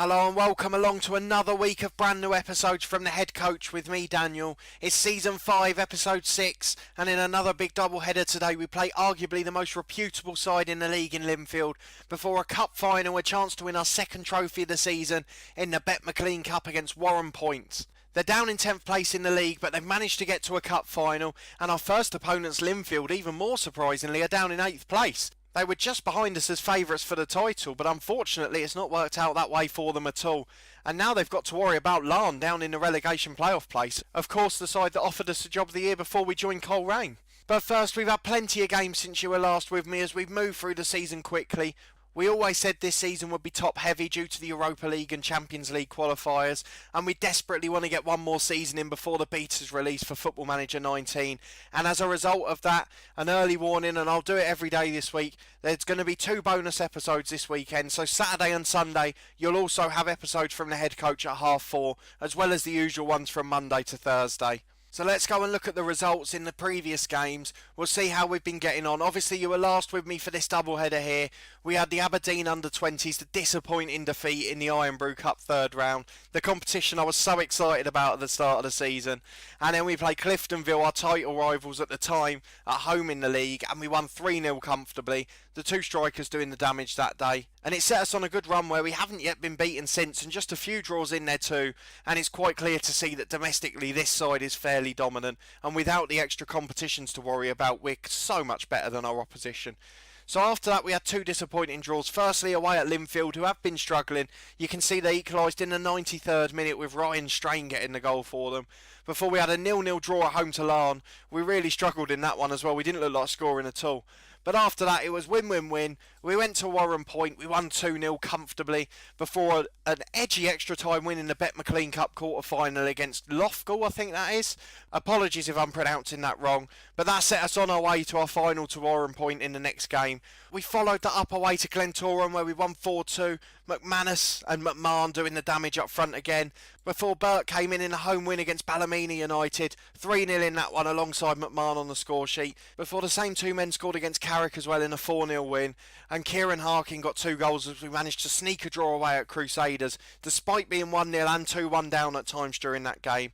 Hello and welcome along to another week of brand new episodes from the head coach with me, Daniel. It's season 5, episode 6, and in another big double header today we play arguably the most reputable side in the league in Linfield before a cup final, a chance to win our second trophy of the season in the Bet McLean Cup against Warren Point. They're down in 10th place in the league, but they've managed to get to a cup final, and our first opponents, Linfield, even more surprisingly, are down in 8th place. They were just behind us as favourites for the title, but unfortunately it's not worked out that way for them at all. And now they've got to worry about Larne down in the relegation playoff place. Of course, the side that offered us the job of the year before we joined Coleraine. But first, we've had plenty of games since you were last with me as we've moved through the season quickly. We always said this season would be top heavy due to the Europa League and Champions League qualifiers, and we desperately want to get one more season in before the beta's release for Football Manager 19. And as a result of that, an early warning, and I'll do it every day this week, there's going to be 2 bonus episodes this weekend. So Saturday and Sunday you'll also have episodes from the head coach at 4:30, as well as the usual ones from Monday to Thursday. So let's go and look at the results in the previous games. We'll see how we've been getting on. Obviously, you were last with me for this doubleheader here. We had the Aberdeen under-20s, the disappointing defeat in the Iron Brew Cup third round. The competition I was so excited about at the start of the season. And then we played Cliftonville, our title rivals at the time, at home in the league, and we won 3-0 comfortably. The 2 strikers doing the damage that day. And it set us on a good run where we haven't yet been beaten since, and just a few draws in there too. And it's quite clear to see that domestically this side is fairly dominant, and without the extra competitions to worry about, we're so much better than our opposition. So after that we had 2 disappointing draws. Firstly away at Linfield, who have been struggling. You can see they equalised in the 93rd minute with Ryan Strain getting the goal for them. Before we had a 0-0 draw at home to Larne. We really struggled in that one as well. We didn't look like scoring at all. But after that it was win-win-win. We went to Warren Point, we won 2-0 comfortably before an edgy extra time win in the Bet McLean Cup quarter final against Lofgall, I think that is. Apologies if I'm pronouncing that wrong, but that set us on our way to our final to Warren Point in the next game. We followed that up away to Glentoran where we won 4-2, McManus and McMahon doing the damage up front again, before Burt came in a home win against Ballymena United, 3-0 in that one alongside McMahon on the score sheet, before the same 2 men scored against Carrick as well in a 4-0 win, and Kieran Harkin got 2 goals as we managed to sneak a draw away at Crusaders, despite being 1-0 and 2-1 down at times during that game.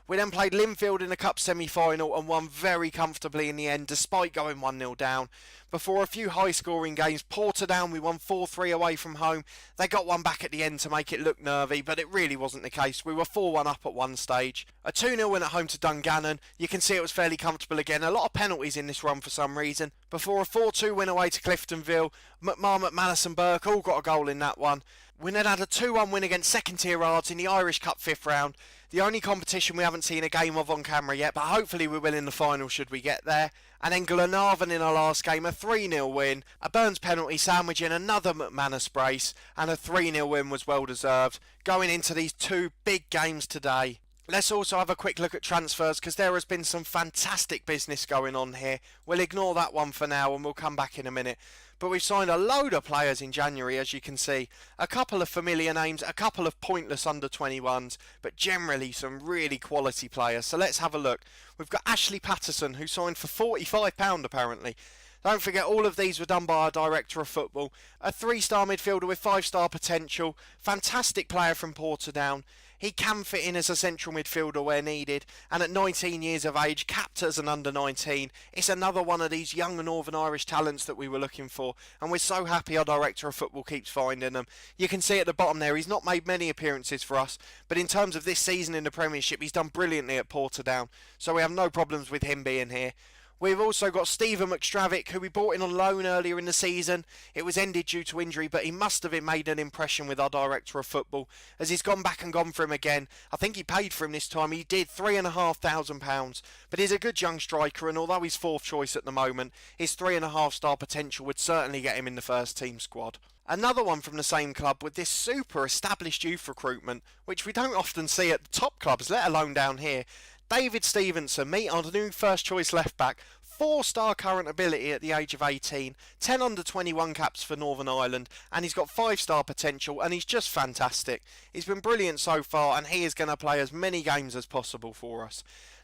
We then played Linfield in the Cup semi-final and won very comfortably in the end despite going 1-0 down. Before a few high-scoring games, Portadown we won 4-3 away from home. They got one back at the end to make it look nervy, but it really wasn't the case. We were 4-1 up at one stage. A 2-0 win at home to Dungannon. You can see it was fairly comfortable again. A lot of penalties in this run for some reason. Before a 4-2 win away to Cliftonville, McMahon and Burke all got a goal in that one. We then had a 2-1 win against second-tier Ards in the Irish Cup 5th round. The only competition we haven't seen a game of on camera yet, but hopefully we will in the final should we get there. And then Glenarvan in our last game, a 3-0 win, a Burns penalty sandwiching another McManus brace, and a 3-0 win was well deserved, going into these 2 big games today. Let's also have a quick look at transfers because there has been some fantastic business going on here. We'll ignore that one for now and we'll come back in a minute. But we've signed a load of players in January, as you can see. A couple of familiar names, a couple of pointless under-21s, but generally some really quality players. So let's have a look. We've got Ashley Patterson, who signed for £45 apparently. Don't forget, all of these were done by our director of football. A 3-star midfielder with 5-star potential. Fantastic player from Portadown. He can fit in as a central midfielder where needed. And at 19 years of age, capped as an under-19. It's another one of these young Northern Irish talents that we were looking for. And we're so happy our director of football keeps finding them. You can see at the bottom there, he's not made many appearances for us. But in terms of this season in the Premiership, he's done brilliantly at Portadown. So we have no problems with him being here. We've also got Stephen McStravick, who we brought in on loan earlier in the season. It was ended due to injury, but he must have made an impression with our director of football, as he's gone back and gone for him again. I think he paid for him this time. He did £3,500, but he's a good young striker, and although he's 4th choice at the moment, his 3.5-star potential would certainly get him in the first team squad. Another one from the same club with this super established youth recruitment, which we don't often see at the top clubs, let alone down here. David Stevenson, meet our new first choice left back, 4-star current ability at the age of 18, 10 under 21 caps for Northern Ireland, and he's got 5-star potential, and he's just fantastic. He's been brilliant so far, and he is going to play as many games as possible for us.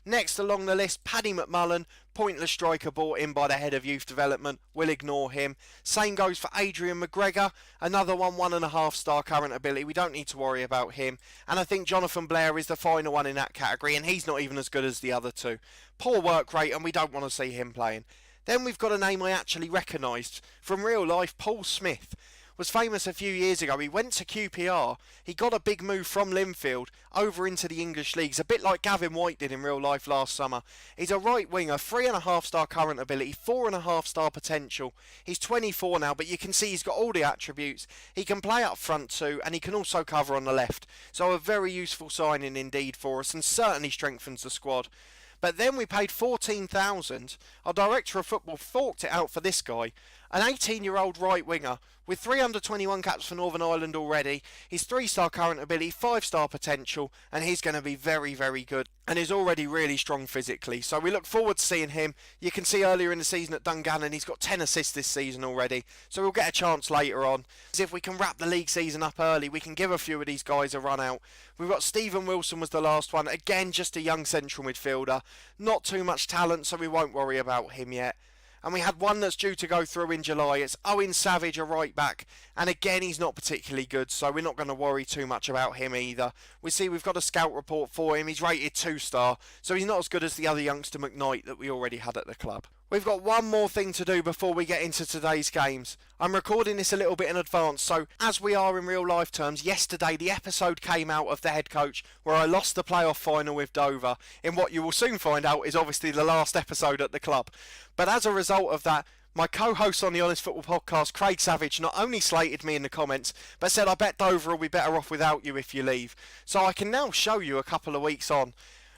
Next along the list, Paddy McMullen, pointless striker brought in by the head of youth development. We'll ignore him. Same goes for Adrian McGregor, another 1.5 star current ability. We don't need to worry about him. And I think Jonathan Blair is the final one in that category, and he's not even as good as the other two. Poor work rate, and we don't want to see him playing. Then we've got a name I actually recognised from real life. Paul Smith was famous a few years ago. He went to QPR. He got a big move from Linfield over into the English leagues, a bit like Gavin White did in real life last summer. He's a right winger, 3.5 star current ability, 4.5 star potential. He's 24 now, but you can see he's got all the attributes. He can play up front too, and he can also cover on the left. So a very useful signing indeed for us, and certainly strengthens the squad. But then we paid $14,000. Our director of football forked it out for this guy, an 18-year-old right winger with 3 under-21 caps for Northern Ireland already. He's 3-star current ability, 5-star potential, and he's going to be very, very good. And is already really strong physically. So we look forward to seeing him. You can see earlier in the season at Dungannon, he's got 10 assists this season already. So we'll get a chance later on. If we can wrap the league season up early, we can give a few of these guys a run out. We've got Stephen Wilson was the last one. Again, just a young central midfielder. Not too much talent, so we won't worry about him yet. And we had one that's due to go through in July. It's Owen Savage, a right back. And again, he's not particularly good, so we're not going to worry too much about him either. We see we've got a scout report for him. He's rated 2-star, so he's not as good as the other youngster McKnight that we already had at the club. We've got one more thing to do before we get into today's games. I'm recording this a little bit in advance, so as we are in real life terms, yesterday the episode came out of the head coach where I lost the playoff final with Dover, in what you will soon find out is obviously the last episode at the club. But as a result of that, my co-host on the Honest Football podcast, Craig Savage, not only slated me in the comments, but said I bet Dover will be better off without you if you leave. So I can now show you a couple of weeks on,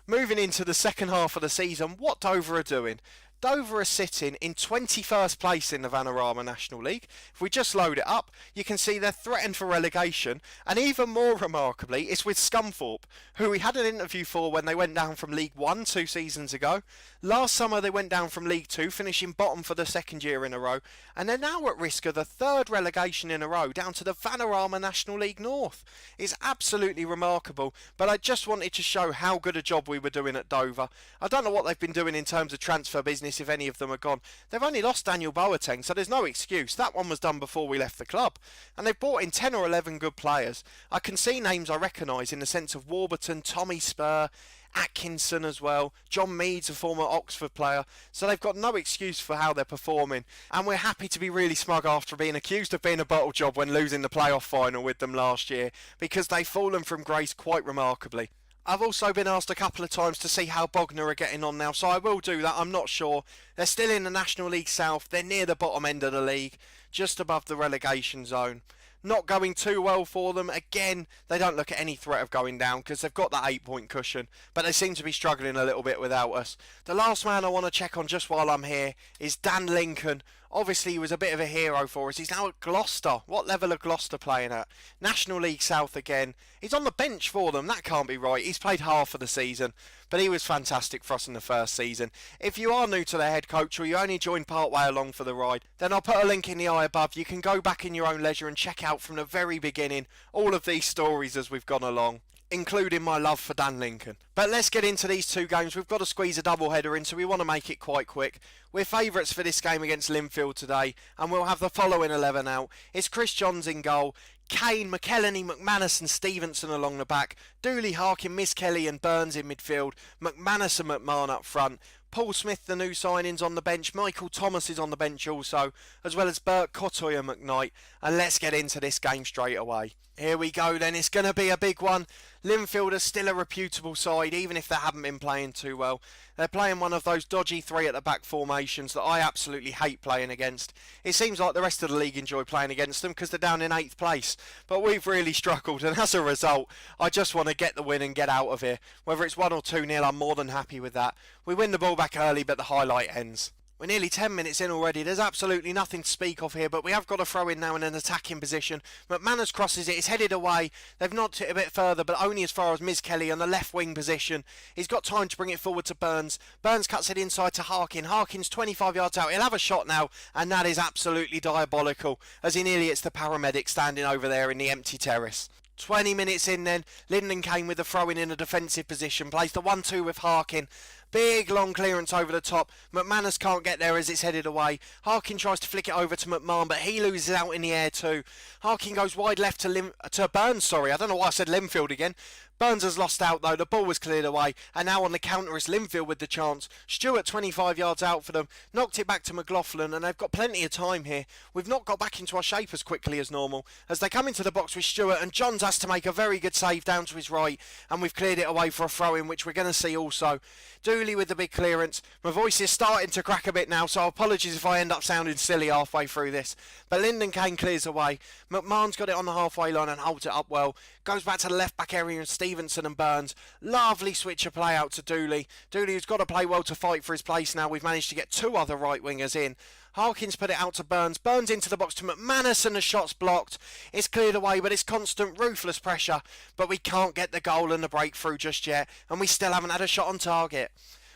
moving into the second half of the season, what Dover are doing. Dover are sitting in 21st place in the Vanarama National League. If we just load it up, you can see they're threatened for relegation. And even more remarkably, it's with Scunthorpe, who we had an interview for when they went down from League 1 2 seasons ago. Last summer they went down from League 2, finishing bottom for the second year in a row. And they're now at risk of the third relegation in a row, down to the Vanarama National League North. It's absolutely remarkable, but I just wanted to show how good a job we were doing at Dover. I don't know what they've been doing in terms of transfer business, if any of them are gone. They've only lost Daniel Boateng, so there's no excuse. That one was done before we left the club. And they've brought in 10 or 11 good players. I can see names I recognise in the sense of Warburton, Tommy Spur, Atkinson as well. John Meads, a former Oxford player. So they've got no excuse for how they're performing. And we're happy to be really smug after being accused of being a bottle job when losing the playoff final with them last year, because they've fallen from grace quite remarkably. I've also been asked a couple of times to see how Bognor are getting on now, so I will do that. I'm not sure. They're still in the National League South. They're near the bottom end of the league, just above the relegation zone. Not going too well for them. Again, they don't look at any threat of going down because they've got that 8-point cushion, but they seem to be struggling a little bit without us. The last man I want to check on just while I'm here is Dan Lincoln. Obviously, he was a bit of a hero for us. He's now at Gloucester. What level of Gloucester playing at? National League South again. He's on the bench for them. That can't be right. He's played half of the season, but he was fantastic for us in the first season. If you are new to the head coach or you only joined part way along for the ride, then I'll put a link in the eye above. You can go back in your own leisure and check out from the very beginning all of these stories as we've gone along, including my love for Dan Lincoln. But let's get into these two games. We've got to squeeze a double header in, so we want to make it quite quick. We're favourites for this game against Linfield today, and we'll have the following 11 out. It's Chris Johns in goal, Kane, McKellany, McManus and Stevenson along the back, Dooley, Harkin, Miss Kelly and Burns in midfield, McManus and McMahon up front, Paul Smith, the new signings, on the bench. Michael Thomas is on the bench also, as well as Bert Cottoy and McKnight. And let's get into this game straight away. Here we go then. It's going to be a big one. Linfield are still a reputable side, even if they haven't been playing too well. They're playing one of those dodgy 3 at the back formations that I absolutely hate playing against. It seems like the rest of the league enjoy playing against them because they're down in 8th place. But we've really struggled, and as a result, I just want to get the win and get out of here. Whether it's 1 or 2-0, I'm more than happy with that. We win the ball back early, but the highlight ends. We're nearly 10 minutes in already. There's absolutely nothing to speak of here, but we have got a throw in now in an attacking position. McManus crosses it. It's headed away. They've knocked it a bit further, but only as far as Miss Kelly on the left wing position. He's got time to bring it forward to Burns. Burns cuts it inside to Harkin. Harkin's 25 yards out. He'll have a shot now, and that is absolutely diabolical, as he nearly hits the paramedic standing over there in the empty terrace. 20 minutes in then, Linden came with a throw in a defensive position, plays the 1-2 with Harkin. Big long clearance over the top. McManus can't get there as it's headed away. Harkin tries to flick it over to McMahon, but he loses out in the air too. Harkin goes wide left to Burns, I don't know why I said Linfield again. Burns has lost out though, the ball was cleared away, and now on the counter is Linfield with the chance. Stewart 25 yards out for them, knocked it back to McLaughlin, and they've got plenty of time here. We've not got back into our shape as quickly as normal, as they come into the box with Stewart, and Johns has to make a very good save down to his right, and we've cleared it away for a throw-in, which we're going to see also. Dooley with the big clearance. My voice is starting to crack a bit now, so apologies if I end up sounding silly halfway through this. But Lyndon Kane clears away. McMahon's got it on the halfway line and holds it up well. Goes back to the left back area and Stevenson and Burns. Lovely switch of play out to Dooley. Dooley has got to play well to fight for his place now. We've managed to get two other right wingers in. Harkins put it out to Burns. Burns into the box to McManus and the shot's blocked. It's cleared away, but it's constant, ruthless pressure. But we can't get the goal and the breakthrough just yet. And we still haven't had a shot on target.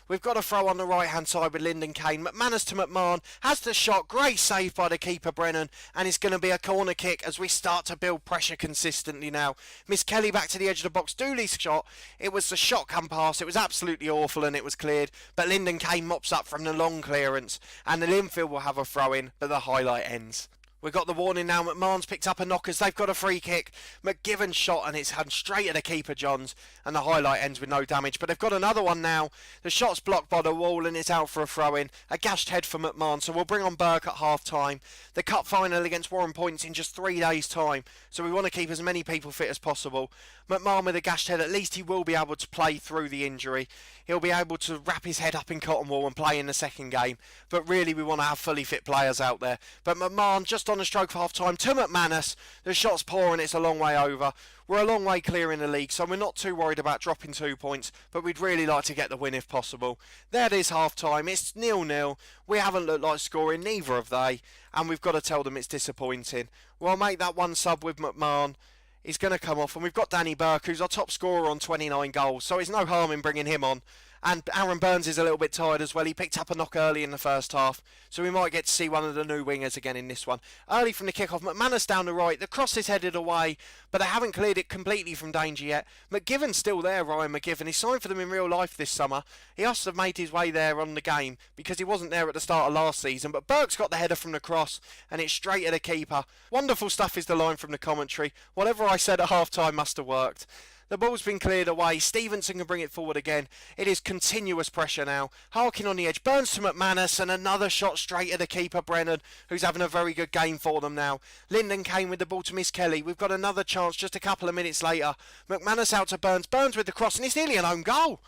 We've got a throw on the right hand side with Lyndon Kane. McManus to McMahon. Has the shot. Great save by the keeper Brennan. And it's going to be a corner kick as we start to build pressure consistently now. Miss Kelly back to the edge of the box. Dooley's shot. It was the shotgun pass. It was absolutely awful and it was cleared. But Lyndon Kane mops up from the long clearance. And the Linfield will have a throw in. But the highlight ends. We've got the warning now. McMahon's picked up a knockers. They've got a free kick. McGivern's shot and it's had straight at the keeper Johns. And the highlight ends with no damage. But they've got another one now. The shot's blocked by the wall and it's out for a throw-in. A gashed head for McMahon. So we'll bring on Burke at half-time. The cup final against Warren Point's in just 3 days' time. So we want to keep as many people fit as possible. McMahon with a gashed head. At least he will be able to play through the injury. He'll be able to wrap his head up in cotton wool and play in the second game. But really we want to have fully fit players out there. But McMahon just on the stroke of half time to McManus. The shot's poor and it's a long way over. We're a long way clear in the league, so we're not too worried about dropping 2 points, but we'd really like to get the win if possible. There it is, half time. It's 0-0. We haven't looked like scoring, neither have they, and we've got to tell them it's disappointing. We'll make that one sub with McMahon. He's going to come off, and we've got Danny Burke, who's our top scorer on 29 goals, so it's no harm in bringing him on. And Aaron Burns is a little bit tired as well. He picked up a knock early in the first half, so we might get to see one of the new wingers again in this one. Early from the kick-off, McManus down the right. The cross is headed away, but they haven't cleared it completely from danger yet. McGivern's still there, Ryan McGivern. He signed for them in real life this summer. He must have made his way there on the game because he wasn't there at the start of last season. But Burke's got the header from the cross, and it's straight at the keeper. Wonderful stuff is the line from the commentary. Whatever I said at half-time must have worked. The ball's been cleared away. Stevenson can bring it forward again. It is continuous pressure now. Harkin on the edge. Burns to McManus and another shot straight at the keeper Brennan, who's having a very good game for them now. Lyndon Kane with the ball to Miss Kelly. We've got another chance just a couple of minutes later. McManus out to Burns. Burns with the cross and it's nearly an own goal.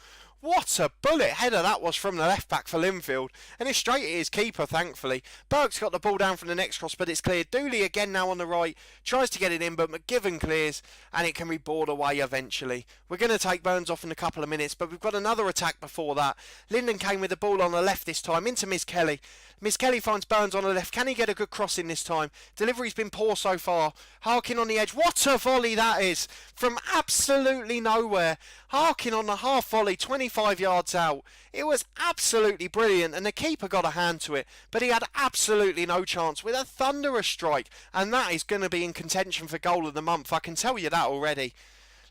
What a bullet header that was from the left back for Linfield. And it's straight at his keeper, thankfully. Burke's got the ball down from the next cross, but it's cleared. Dooley again now on the right. Tries to get it in, but McGivern clears. And it can be bored away eventually. We're going to take Burns off in a couple of minutes, but we've got another attack before that. Lyndon came with the ball on the left this time, into Miss Kelly. Miss Kelly finds Burns on the left. Can he get a good cross in this time? Delivery's been poor so far. Harkin on the edge. What a volley that is! From absolutely nowhere. Harkin on the half volley, 25 yards out. It was absolutely brilliant and the keeper got a hand to it, but he had absolutely no chance with a thunderous strike, and that is going to be in contention for goal of the month. I can tell you that already.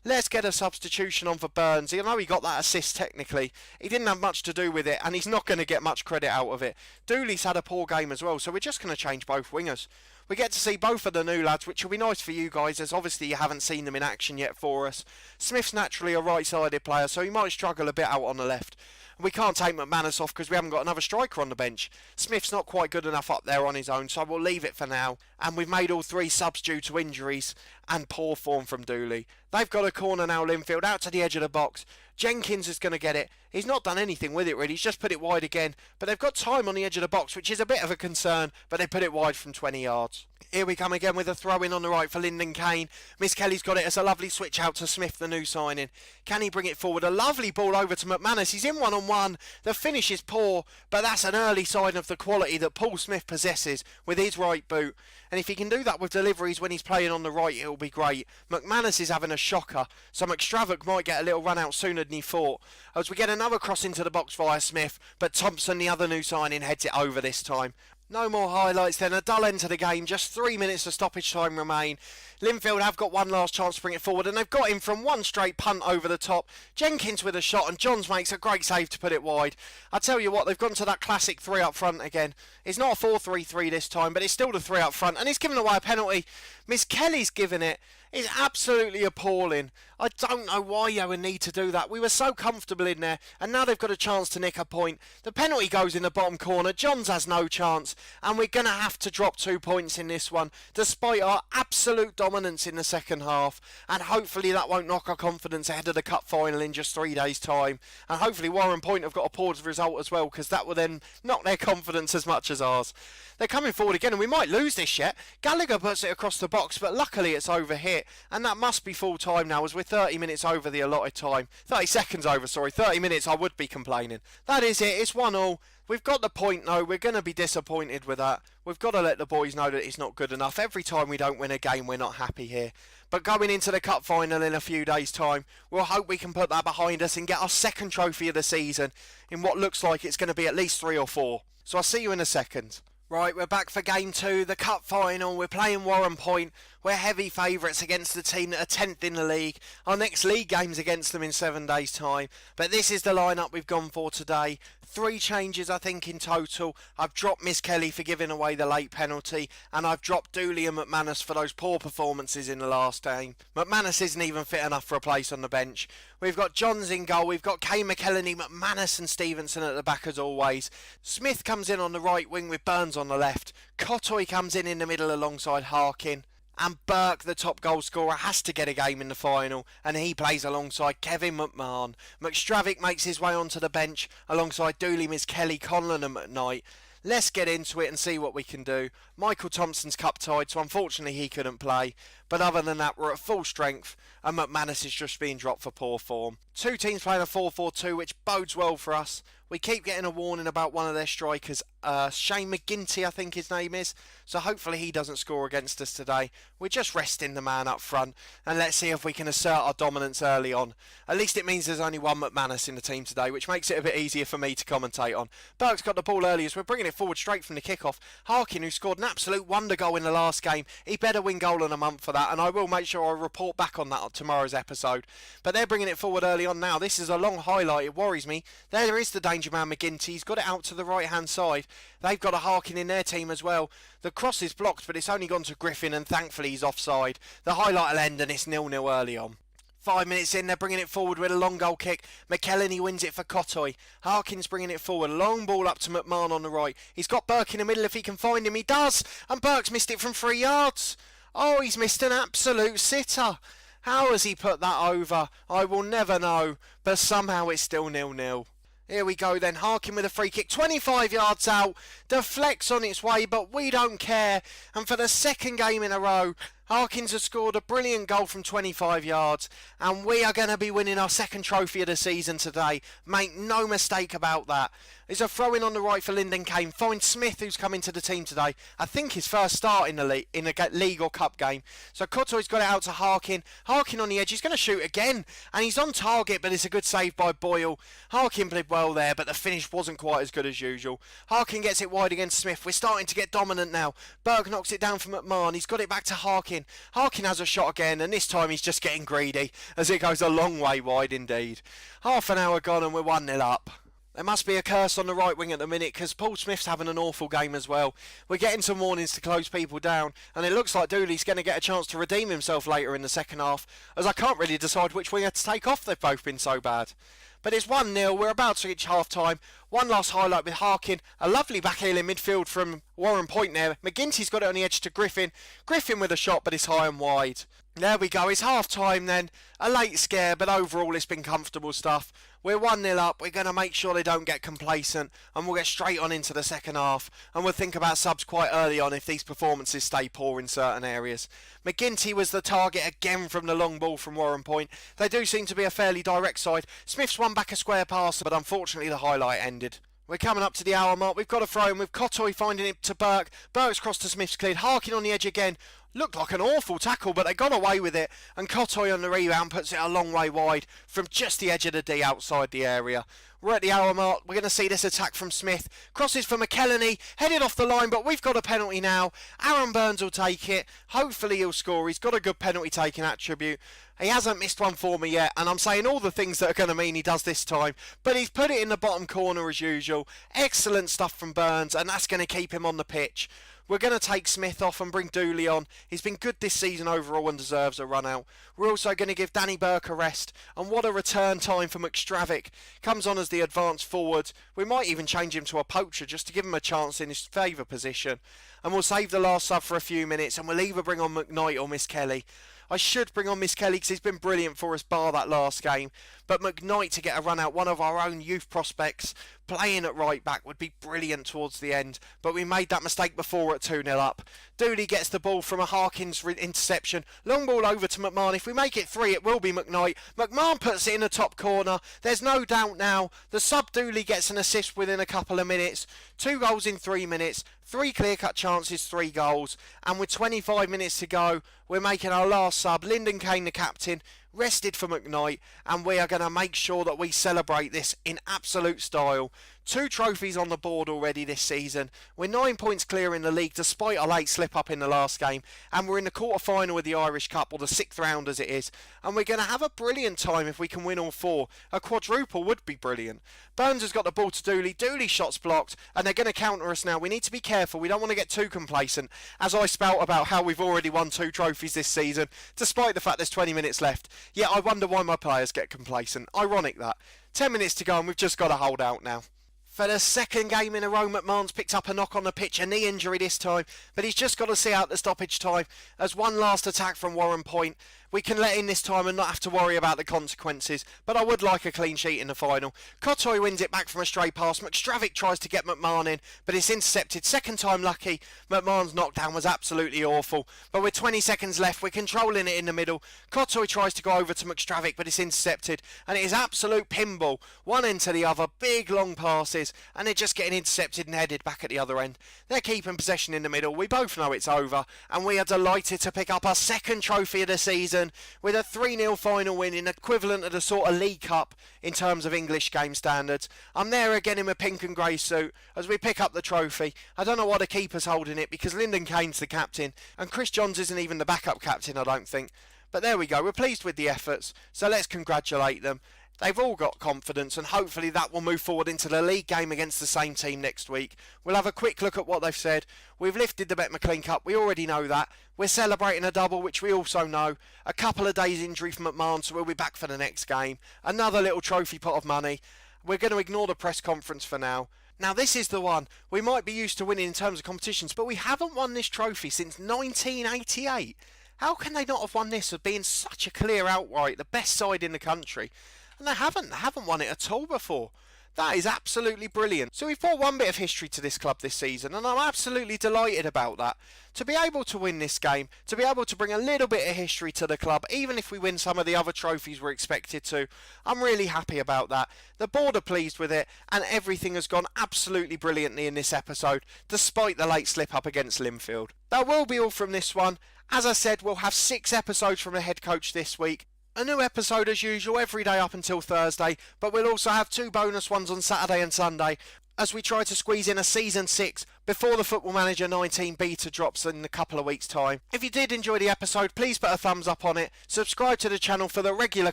Let's get a substitution on for Burns. I know he got that assist technically. He didn't have much to do with it and he's not going to get much credit out of it. Dooley's had a poor game as well, so we're just going to change both wingers. We get to see both of the new lads, which will be nice for you guys, as obviously you haven't seen them in action yet for us. Smith's naturally a right-sided player, so he might struggle a bit out on the left. We can't take McManus off because we haven't got another striker on the bench. Smith's not quite good enough up there on his own, so we'll leave it for now. And we've made all three subs due to injuries and poor form from Dooley. They've got a corner now, Linfield, out to the edge of the box. Jenkins is going to get it. He's not done anything with it really, he's just put it wide again. But they've got time on the edge of the box, which is a bit of a concern, but they put it wide from 20 yards. Here we come again with a throw-in on the right for Lyndon Kane. Miss Kelly's got it as a lovely switch out to Smith, the new signing. Can he bring it forward? A lovely ball over to McManus. He's in one-on-one. The finish is poor, but that's an early sign of the quality that Paul Smith possesses with his right boot. And if he can do that with deliveries when he's playing on the right, it'll be great. McManus is having a shocker, so McStravok might get a little run out sooner than he thought. As we get another cross into the box via Smith, but Thompson, the other new signing, heads it over this time. No more highlights then, a dull end to the game, just 3 minutes of stoppage time remain. Linfield have got one last chance to bring it forward and they've got him from one straight punt over the top. Jenkins with a shot and Johns makes a great save to put it wide. I tell you what, they've gone to that classic three up front again. It's not a 4-3-3 this time, but it's still the three up front and he's given away a penalty. Miss Kelly's given it. It's absolutely appalling. I don't know why you would need to do that. We were so comfortable in there and now they've got a chance to nick a point. The penalty goes in the bottom corner. Johns has no chance and we're going to have to drop 2 points in this one despite our absolute dominance in the second half, and hopefully that won't knock our confidence ahead of the cup final in just 3 days time, and hopefully Warren Point have got a poor result as well because that will then knock their confidence as much as ours. They're coming forward again and we might lose this yet. Gallagher puts it across the box but luckily it's overhit and that must be full time now as we're 30 minutes over the allotted time. 30 seconds over, sorry, 30 minutes I would be complaining. That is it, it's 1-1. We've got the point though, we're going to be disappointed with that. We've got to let the boys know that it's not good enough. Every time we don't win a game we're not happy here. But going into the cup final in a few days time, we'll hope we can put that behind us and get our second trophy of the season in what looks like it's going to be at least 3 or 4. So I'll see you in a second. Right, we're back for game 2, the cup final. We're playing Warren Point. We're heavy favourites against the team that are 10th in the league. Our next league game's against them in 7 days' time. But this is the lineup we've gone for today. 3 changes, I think, in total. I've dropped Miss Kelly for giving away the late penalty. And I've dropped Dooley and McManus for those poor performances in the last game. McManus isn't even fit enough for a place on the bench. We've got Johns in goal. We've got Kay McKellany, McManus and Stevenson at the back as always. Smith comes in on the right wing with Burns on the left. Cottoy comes in the middle alongside Harkin. And Burke, the top goal scorer, has to get a game in the final, and he plays alongside Kevin McMahon. McStravick makes his way onto the bench alongside Dooley, Miss Kelly, Conlon and McKnight. Let's get into it and see what we can do. Michael Thompson's cup tied, so unfortunately he couldn't play. But other than that, we're at full strength, and McManus is just being dropped for poor form. 2 teams playing a 4-4-2, which bodes well for us. We keep getting a warning about one of their strikers, Shane McGinty I think his name is, so hopefully he doesn't score against us today. We're just resting the man up front, and let's see if we can assert our dominance early on. At least it means there's only one McManus in the team today, which makes it a bit easier for me to commentate on. Burke's got the ball early as we're bringing it forward straight from the kickoff. Harkin, who scored an absolute wonder goal in the last game, he better win goal in a month for that, and I will make sure I report back on that on tomorrow's episode. But they're bringing it forward early on now. This is a long highlight, it worries me. There is the danger man McGinty, he's got it out to the right hand side. They've got a Harkin in their team as well. The cross is blocked but it's only gone to Griffin and thankfully he's offside. The highlight will end and it's 0-0 early on. 5 minutes in, they're bringing it forward with a long goal kick. McKellany wins it for Cottoy. Harkin's bringing it forward. Long ball up to McMahon on the right. He's got Burke in the middle if he can find him. He does! And Burke's missed it from 3 yards. Oh, he's missed an absolute sitter. How has he put that over? I will never know. But somehow it's still 0-0. Here we go then, Harkin with a free kick, 25 yards out, deflects on its way, but we don't care. And for the second game in a row, Harkins has scored a brilliant goal from 25 yards, and we are going to be winning our second trophy of the season today. Make no mistake about that. There's a throw-in on the right for Lyndon Kane. Finds Smith, who's come into the team today. I think his first start in the league or cup game. So Cottoy's got it out to Harkin. Harkin on the edge. He's going to shoot again, and he's on target, but it's a good save by Boyle. Harkin played well there, but the finish wasn't quite as good as usual. Harkin gets it wide against Smith. We're starting to get dominant now. Berg knocks it down from McMahon. He's got it back to Harkin. Harkin has a shot again, and this time he's just getting greedy, as it goes a long way wide indeed. Half an hour gone and we're 1-0 up. There must be a curse on the right wing at the minute because Paul Smith's having an awful game as well. We're getting some warnings to close people down, and it looks like Dooley's going to get a chance to redeem himself later in the second half, as I can't really decide which winger to take off. They've both been so bad. But it's 1-0, we're about to reach half-time. One last highlight with Harkin. A lovely back heel in midfield from Warren Point there. McGinty's got it on the edge to Griffin. Griffin with a shot, but it's high and wide. There we go, it's half-time then. A late scare, but overall it's been comfortable stuff. We're 1-0 up, we're going to make sure they don't get complacent, and we'll get straight on into the second half, and we'll think about subs quite early on if these performances stay poor in certain areas. McGinty was the target again from the long ball from Warren Point. They do seem to be a fairly direct side. Smith's won back a square pass, but unfortunately the highlight ended. We're coming up to the hour mark. We've got a throw in with Cottoy finding it to Burke. Burke's crossed to Smith's cleared. Harkin on the edge again. Looked like an awful tackle, but they got away with it, and Cotoy on the rebound puts it a long way wide from just the edge of the D outside the area. We're at the hour mark. We're going to see this attack from Smith. Crosses for McKelleney, headed off the line, but we've got a penalty now. Aaron Burns will take it. Hopefully he'll score. He's got a good penalty taking attribute. He hasn't missed one for me yet, and I'm saying all the things that are going to mean he does this time, but he's put it in the bottom corner as usual. Excellent stuff from Burns, and that's going to keep him on the pitch. We're going to take Smith off and bring Dooley on. He's been good this season overall and deserves a run out. We're also going to give Danny Burke a rest. And what a return time for McStravick. Comes on as the advanced forward. We might even change him to a poacher just to give him a chance in his favour position. And we'll save the last sub for a few minutes and we'll either bring on McKnight or Miss Kelly. I should bring on Miss Kelly because he's been brilliant for us bar that last game. But McKnight to get a run out, one of our own youth prospects, playing at right back would be brilliant towards the end. But we made that mistake before at 2-0 up. Dooley gets the ball from a Harkins interception. Long ball over to McMahon. If we make it 3, it will be McKnight. McMahon puts it in the top corner. There's no doubt now. The sub Dooley gets an assist within a couple of minutes. 2 goals in 3 minutes. 3 clear-cut chances, 3 goals. And with 25 minutes to go, we're making our last sub. Lyndon Kane, the captain, rested for McKnight, and we are going to make sure that we celebrate this in absolute style. 2 trophies on the board already this season. We're 9 points clear in the league despite a late slip up in the last game, and we're in the quarter-final of the Irish Cup, or the 6th round as it is, and we're going to have a brilliant time if we can win all 4. A quadruple would be brilliant. Burns has got the ball to Dooley. Dooley shot's blocked, and they're going to counter us now. We need to be careful. We don't want to get too complacent, as I spout about how we've already won 2 trophies this season, despite the fact there's 20 minutes left. Yet I wonder why my players get complacent. Ironic that. 10 minutes to go and we've just got to hold out now. For the second game in a row, McMahon's picked up a knock on the pitch, a knee injury this time, but he's just got to see out the stoppage time as one last attack from Warren Point. We can let in this time and not have to worry about the consequences, but I would like a clean sheet in the final. Cotoy wins it back from a stray pass. McStravick tries to get McMahon in, but it's intercepted. Second time lucky. McMahon's knockdown was absolutely awful, but with 20 seconds left, we're controlling it in the middle. Cotoy tries to go over to McStravick, but it's intercepted, and it is absolute pinball. One end to the other, big long passes, and they're just getting intercepted and headed back at the other end. They're keeping possession in the middle. We both know it's over, and we are delighted to pick up our second trophy of the season with a 3-0 final win in equivalent of the sort of League Cup in terms of English game standards. I'm there again in my pink and grey suit as we pick up the trophy. I don't know why the keeper's holding it because Lyndon Kane's the captain and Chris Johns isn't even the backup captain, I don't think. But there we go, we're pleased with the efforts, so let's congratulate them. They've all got confidence and hopefully that will move forward into the league game against the same team next week. We'll have a quick look at what they've said. We've lifted the Bet McLean Cup, we already know that. We're celebrating a double, which we also know. A couple of days injury from McMahon, so we'll be back for the next game. Another little trophy pot of money. We're going to ignore the press conference for now. Now this is the one. We might be used to winning in terms of competitions, but we haven't won this trophy since 1988. How can they not have won this of being such a clear outright, the best side in the country? And they haven't won it at all before. That is absolutely brilliant. So we've brought one bit of history to this club this season, and I'm absolutely delighted about that. To be able to win this game, to be able to bring a little bit of history to the club, even if we win some of the other trophies we're expected to, I'm really happy about that. The board are pleased with it, and everything has gone absolutely brilliantly in this episode, despite the late slip up against Linfield. That will be all from this one. As I said, we'll have 6 episodes from the head coach this week. A new episode as usual every day up until Thursday, but we'll also have 2 bonus ones on Saturday and Sunday as we try to squeeze in a Season 6 before the Football Manager 19 beta drops in a couple of weeks' time. If you did enjoy the episode, please put a thumbs up on it, subscribe to the channel for the regular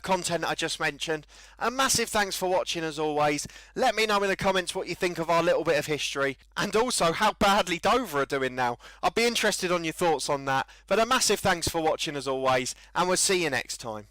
content I just mentioned, and massive thanks for watching as always. Let me know in the comments what you think of our little bit of history, and also how badly Dover are doing now. I'd be interested on your thoughts on that, but a massive thanks for watching as always, and we'll see you next time.